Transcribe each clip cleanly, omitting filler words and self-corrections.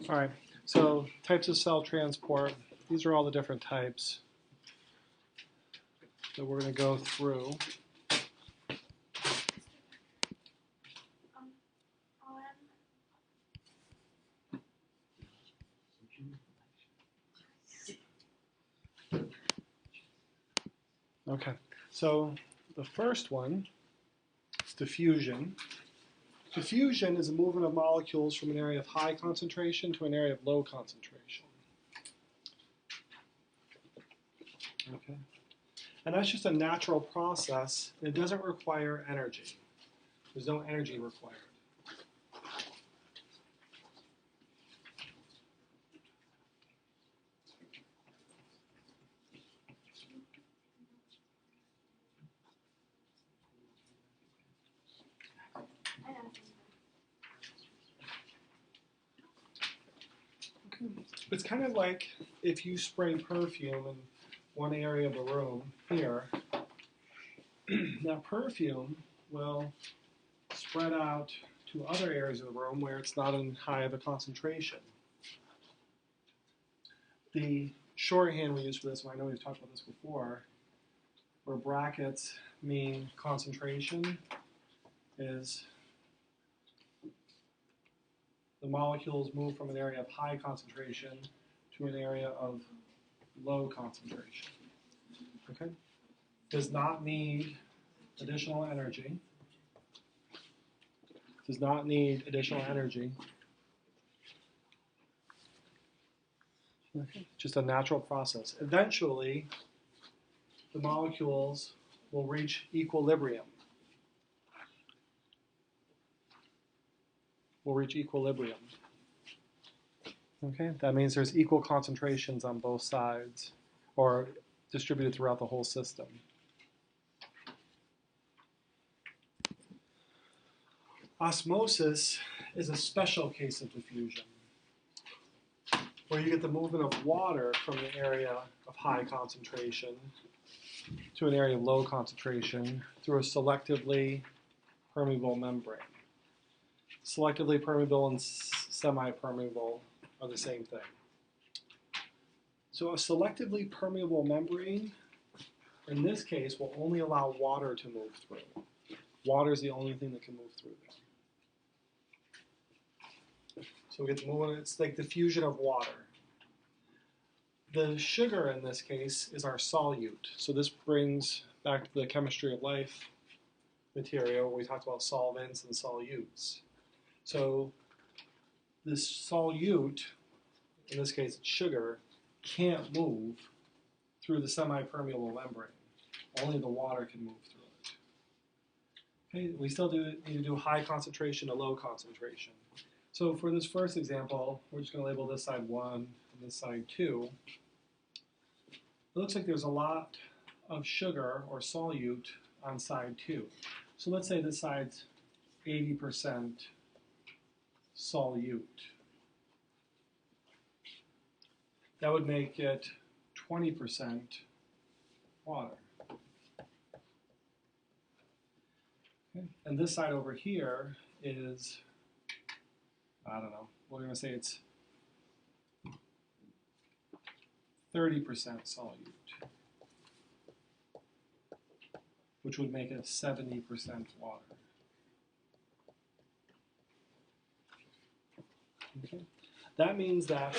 All right, so types of cell transport. These are all the different types that we're going to go through. Okay, so the first one is diffusion. Diffusion is a movement of molecules from an area of high concentration to an area of low concentration. Okay, and that's just a natural process, and it doesn't require energy. There's no energy required. It's kind of like if you spray perfume in one area of the room here, that perfume will spread out to other areas of the room where it's not in high of a concentration. The shorthand we use for this, and I know we've talked about this before, where brackets mean concentration, is the molecules move from an area of high concentration to an area of low concentration. Okay? Does not need additional energy. Does not need additional energy. Okay. Just a natural process. Eventually, the molecules will reach equilibrium. Okay, that means there's equal concentrations on both sides, or distributed throughout the whole system. Osmosis is a special case of diffusion, where you get the movement of water from an area of high concentration to an area of low concentration through a selectively permeable membrane. Selectively permeable and semi-permeable are the same thing. So a selectively permeable membrane, in this case, will only allow water to move through. Water is the only thing that can move through there. So we get the movement, it's like diffusion of water. The sugar in this case is our solute. So this brings back to the chemistry of life material where we talked about solvents and solutes. So this solute, in this case it's sugar, can't move through the semi-permeable membrane. Only the water can move through it. Okay, we still need to do high concentration to low concentration. So for this first example, we're just going to label this side 1 and this side 2. It looks like there's a lot of sugar or solute on side 2. So let's say this side's 80% solute. That would make it 20% water. Okay. And this side over here is, I don't know, we're going to say it's 30% solute, which would make it 70% water. Okay. That means that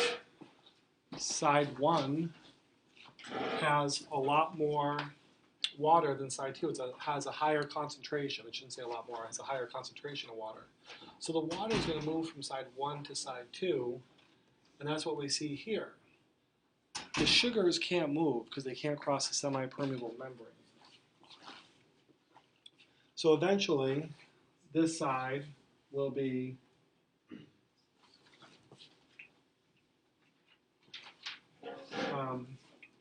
side 1 has a lot more water than side 2. It has a higher concentration. It shouldn't say a lot more. It has a higher concentration of water. So the water is going to move from side 1 to side 2, and that's what we see here. The sugars can't move because they can't cross the semi-permeable membrane. So eventually, this side will be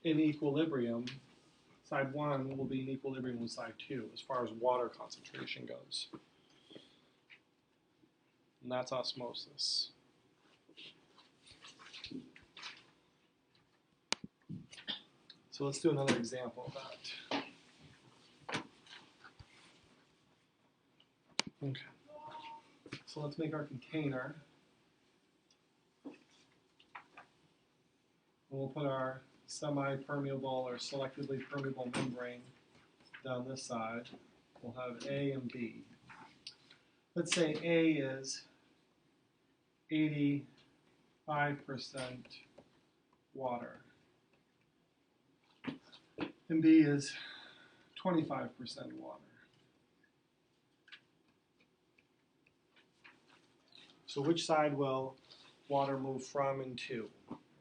in equilibrium. Side 1 will be in equilibrium with side 2 as far as water concentration goes. And that's osmosis. So let's do another example of that. Okay. So let's make our container. We'll put our semi-permeable or selectively permeable membrane down this side. We'll have A and B. Let's say A is 85% water, and B is 25% water. So which side will water move from and to?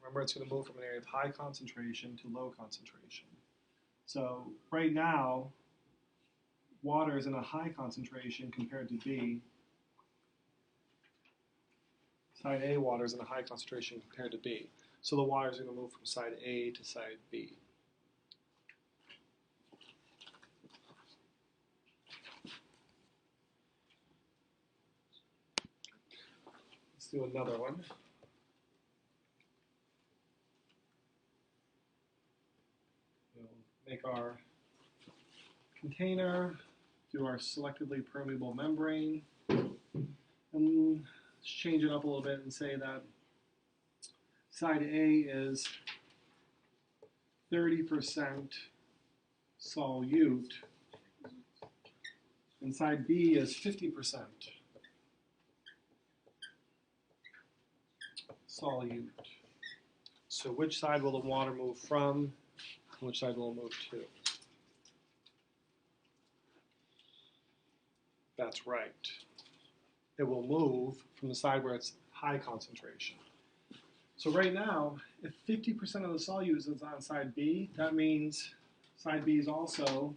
Remember, it's going to move from an area of high concentration to low concentration. So right now, water is in a high concentration compared to B. Side A water is in a high concentration compared to B. So the water is going to move from side A to side B. Let's do another one. We'll make our container, do our selectively permeable membrane, and let's change it up a little bit and say that side A is 30% solute, and side B is 50% solute. So which side will the water move from, and which side will it move to? That's right. It will move from the side where it's high concentration. So right now, if 50% of the solute is on side B, that means side B is also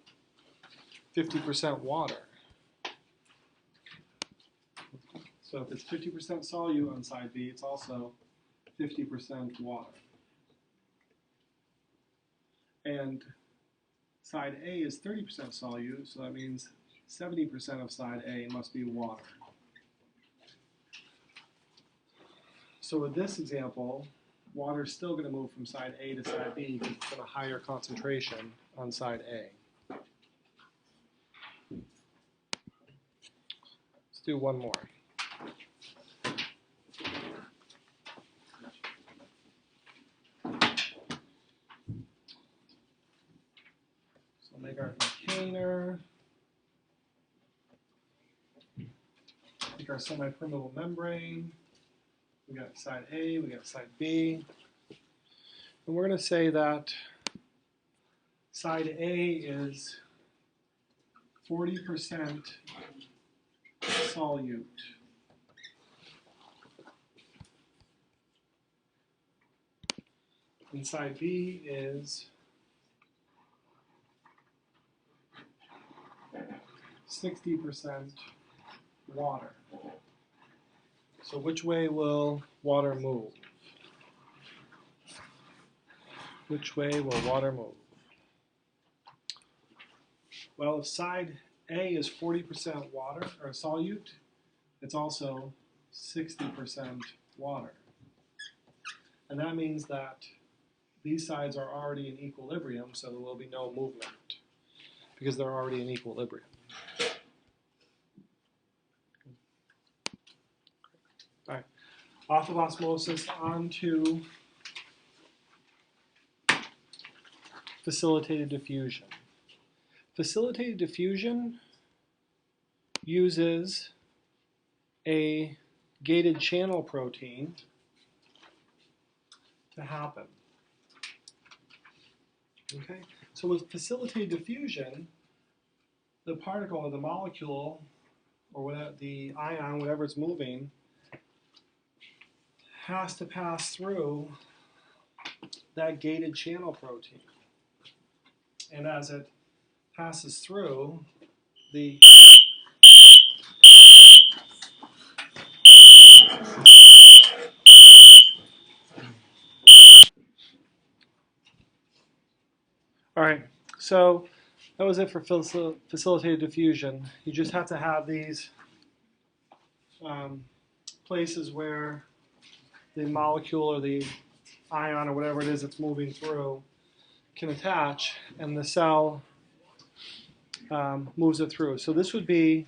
50% water. So if it's 50% solute on side B, it's also 50% water. And side A is 30% solute, so that means 70% of side A must be water. So with this example, water is still going to move from side A to side B because it's in a higher concentration on side A. Let's do one more. So make our container. Take our semi-permeable membrane. We got side A, we got side B. And we're going to say that side A is 40% solute. And side B is 60% water. So which way will water move? Which way will water move? Well, if side A is 40% water, or solute, it's also 60% water. And that means that these sides are already in equilibrium, so there will be no movement, because they're already in equilibrium. All right, off of osmosis onto facilitated diffusion. Facilitated diffusion uses a gated channel protein to happen. Okay, so with facilitated diffusion, the particle or the molecule or whatever, the ion, whatever it's moving, has to pass through that gated channel protein. And as it passes through, the all right, so that was it for facilitated diffusion. You just have to have these places where the molecule or the ion or whatever it is that's moving through can attach, and the cell moves it through. So this would be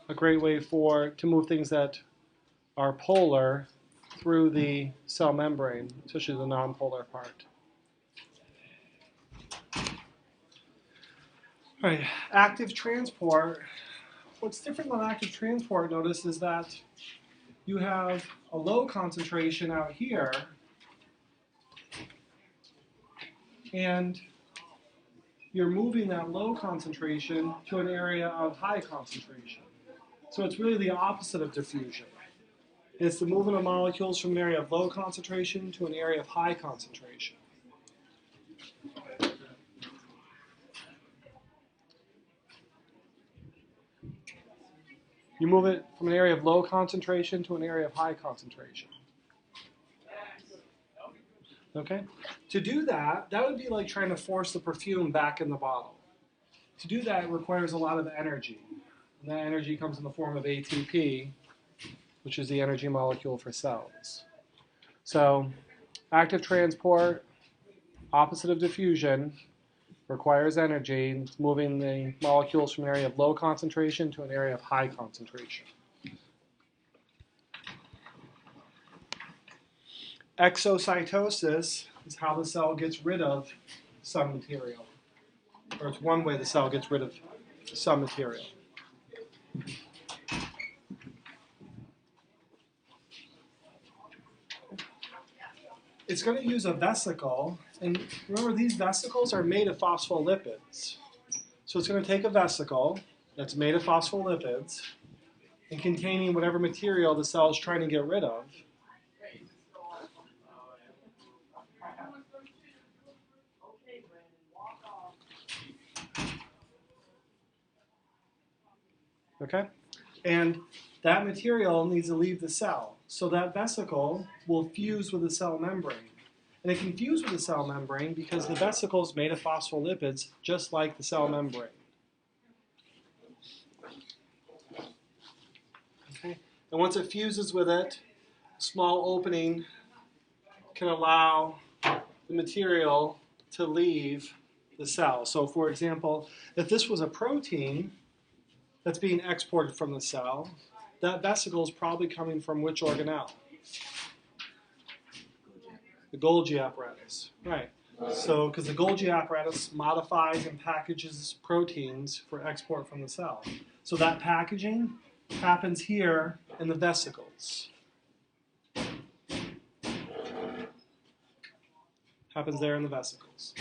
a great way to move things that are polar through the cell membrane, especially the nonpolar part. All right, active transport. What's different than active transport, notice, is that you have a low concentration out here, and you're moving that low concentration to an area of high concentration. So it's really the opposite of diffusion. It's the movement of molecules from an area of low concentration to an area of high concentration. You move it from an area of low concentration to an area of high concentration. Okay? To do that, that would be like trying to force the perfume back in the bottle. To do that, it requires a lot of energy. And that energy comes in the form of ATP, which is the energy molecule for cells. So, active transport, opposite of diffusion, requires energy. It's moving the molecules from an area of low concentration to an area of high concentration. Exocytosis is how the cell gets rid of some material. Or it's one way the cell gets rid of some material. It's going to use a vesicle, and remember these vesicles are made of phospholipids. So it's going to take a vesicle that's made of phospholipids and containing whatever material the cell is trying to get rid of. Okay? And that material needs to leave the cell. So that vesicle will fuse with the cell membrane. And it can fuse with the cell membrane because the vesicle is made of phospholipids just like the cell membrane. Okay? And once it fuses with it, a small opening can allow the material to leave the cell. So for example, if this was a protein that's being exported from the cell, that vesicle is probably coming from which organelle? The Golgi apparatus. Right. So, because the Golgi apparatus modifies and packages proteins for export from the cell. So that packaging happens here in the vesicles. Happens there in the vesicles.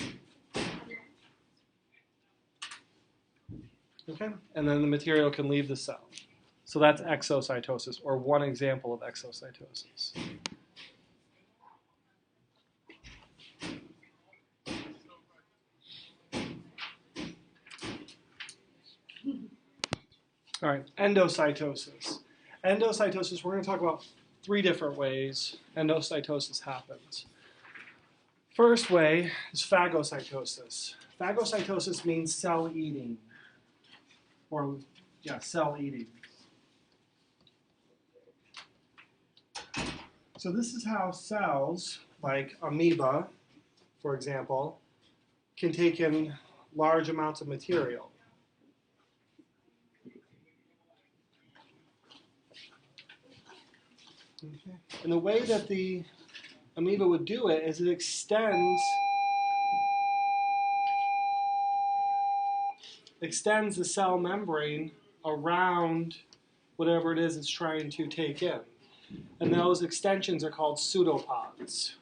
Okay? And then the material can leave the cell. So that's exocytosis, or one example of exocytosis. All right, endocytosis. Endocytosis, we're going to talk about 3 different ways endocytosis happens. First way is phagocytosis. Phagocytosis means cell eating, or cell eating. So this is how cells, like amoeba, for example, can take in large amounts of material. Okay. And the way that the amoeba would do it is it extends the cell membrane around whatever it is it's trying to take in. And those extensions are called pseudopods.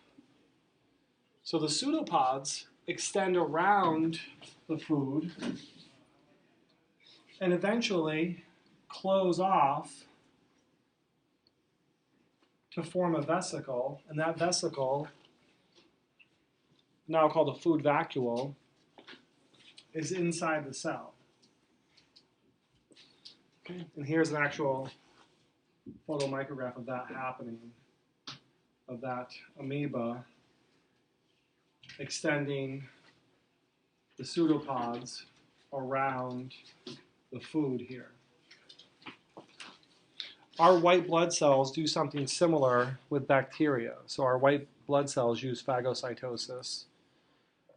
So the pseudopods extend around the food and eventually close off to form a vesicle, and that vesicle, now called a food vacuole, is inside the cell. Okay. And here's an actual photomicrograph of that happening, of that amoeba extending the pseudopods around the food here. Our white blood cells do something similar with bacteria. So our white blood cells use phagocytosis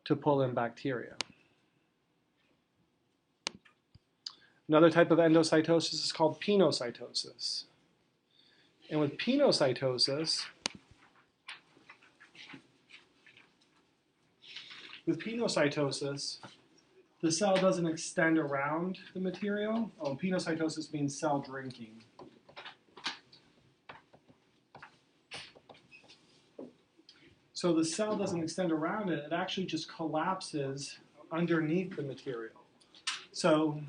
to pull in bacteria. Another type of endocytosis is called penocytosis. And with penocytosis, With penocytosis, the cell doesn't extend around the material. Oh, penocytosis means cell drinking. So the cell doesn't extend around it, it actually just collapses underneath the material. So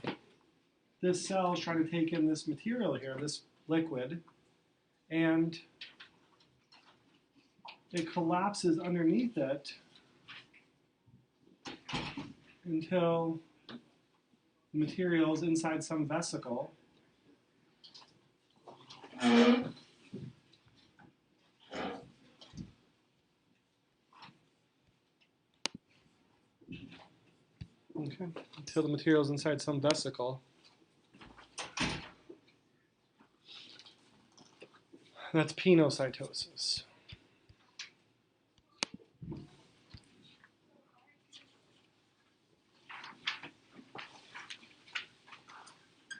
this cell is trying to take in this material here, this liquid, and it collapses underneath it until the material is inside some vesicle. Okay, until the material is inside some vesicle. That's penocytosis.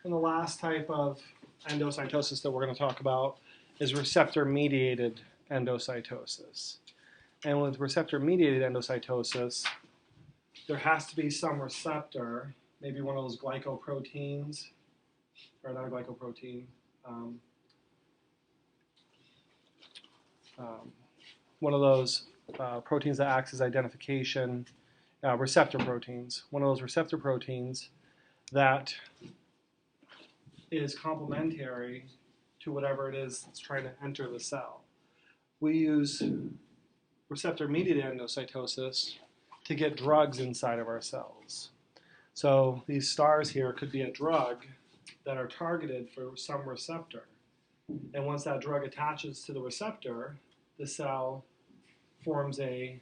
And the last type of endocytosis that we're going to talk about is receptor-mediated endocytosis. And with receptor-mediated endocytosis, there has to be some receptor, maybe one of those glycoproteins, or not a glycoprotein, one of those proteins that acts as identification, receptor proteins. One of those receptor proteins that is complementary to whatever it is that's trying to enter the cell. We use receptor-mediated endocytosis to get drugs inside of our cells. So these stars here could be a drug that are targeted for some receptor. And once that drug attaches to the receptor, the cell forms a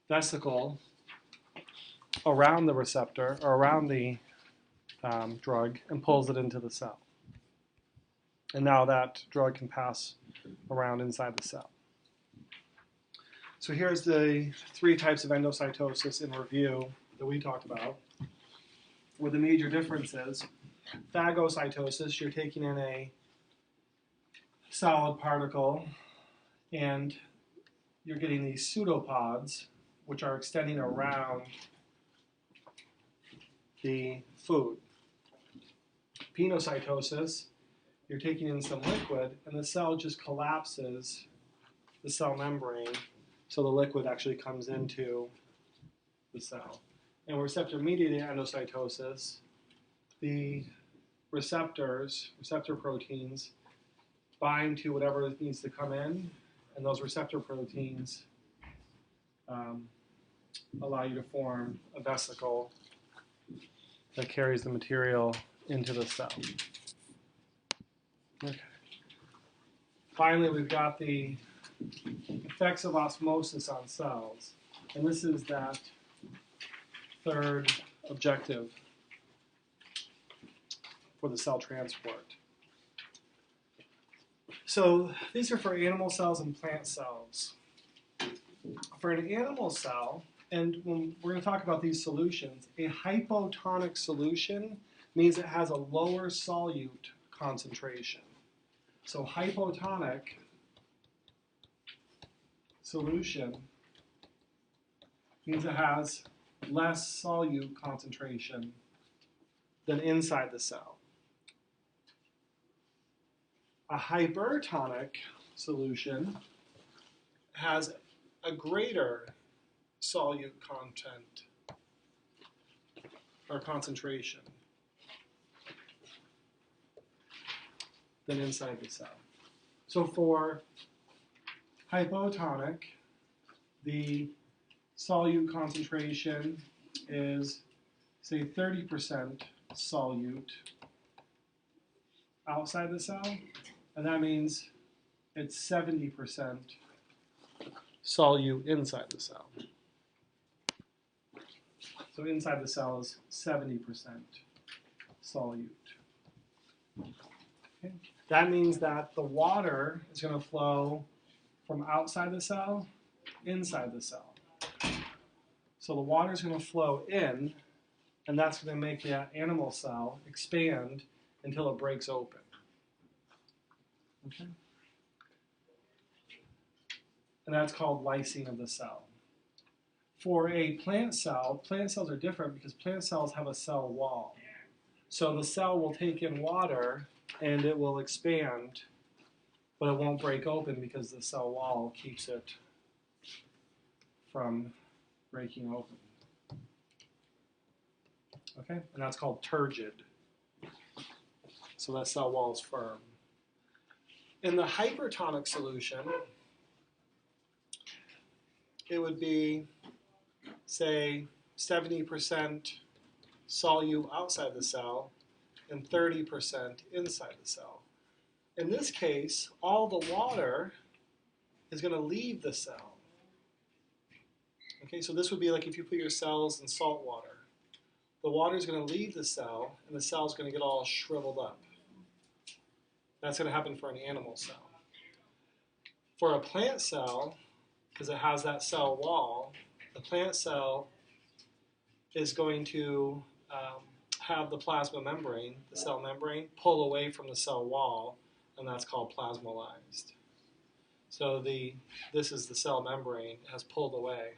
vesicle around the receptor, or around the drug, and pulls it into the cell. And now that drug can pass around inside the cell. So here's the three types of endocytosis in review that we talked about, with the major differences. Phagocytosis, you're taking in a solid particle and you're getting these pseudopods, which are extending around the food. Penocytosis, you're taking in some liquid and the cell just collapses the cell membrane so the liquid actually comes into the cell. And receptor-mediated endocytosis, the receptor proteins bind to whatever needs to come in, and those receptor proteins allow you to form a vesicle that carries the material into the cell. Okay. Finally, we've got the effects of osmosis on cells, and this is that third objective for the cell transport. So these are for animal cells and plant cells. For an animal cell, and when we're going to talk about these solutions, a hypotonic solution means it has a lower solute concentration. So hypotonic solution means it has less solute concentration than inside the cell. A hypertonic solution has a greater solute content or concentration than inside the cell. So for hypotonic, the solute concentration is, say, 30% solute outside the cell, and that means it's 70% solute inside the cell. So inside the cell is 70% solute. Okay. That means that the water is going to flow from outside the cell inside the cell. So the water is going to flow in, and that's going to make that animal cell expand until it breaks open. Okay. And that's called lysing of the cell. For a plant cells are different because plant cells have a cell wall. So the cell will take in water and it will expand, but it won't break open because the cell wall keeps it from breaking open. Okay, and that's called turgid. So that cell wall is firm. In the hypertonic solution, it would be, say, 70% solute outside the cell and 30% inside the cell. In this case, all the water is going to leave the cell. Okay, so this would be like if you put your cells in salt water. The water is going to leave the cell, and the cell is going to get all shriveled up. That's going to happen for an animal cell. For a plant cell, because it has that cell wall, the plant cell is going to have the plasma membrane, the cell membrane, pull away from the cell wall, and that's called plasmolyzed. So this is the cell membrane, it has pulled away.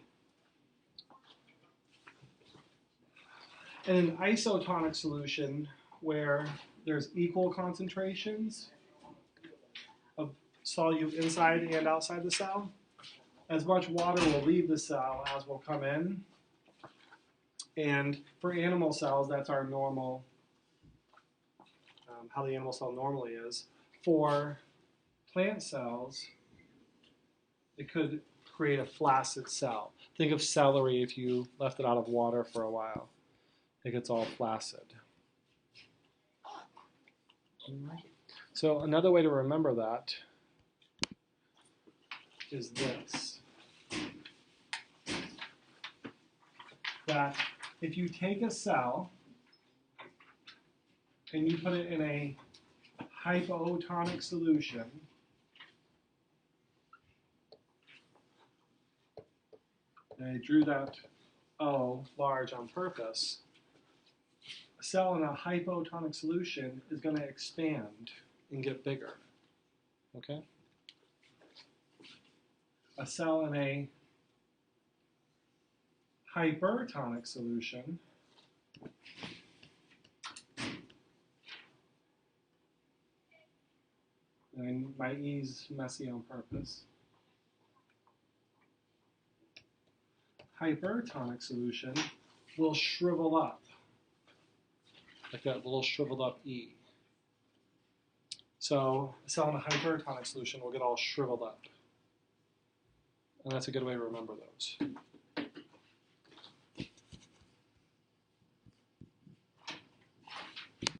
In an isotonic solution, where there's equal concentrations of solute inside and outside the cell, as much water will leave the cell as will come in. And for animal cells, that's our normal, how the animal cell normally is. For plant cells, it could create a flaccid cell. Think of celery if you left it out of water for a while. It gets all flaccid. So another way to remember that is this. That if you take a cell and you put it in a hypotonic solution, and I drew that O large on purpose, a cell in a hypotonic solution is going to expand and get bigger. Okay? A cell in a hypertonic solution and my E's messy on purpose. Hypertonic solution will shrivel up, like that little shriveled up E. So a cell in a hypertonic solution will get all shriveled up. And that's a good way to remember those.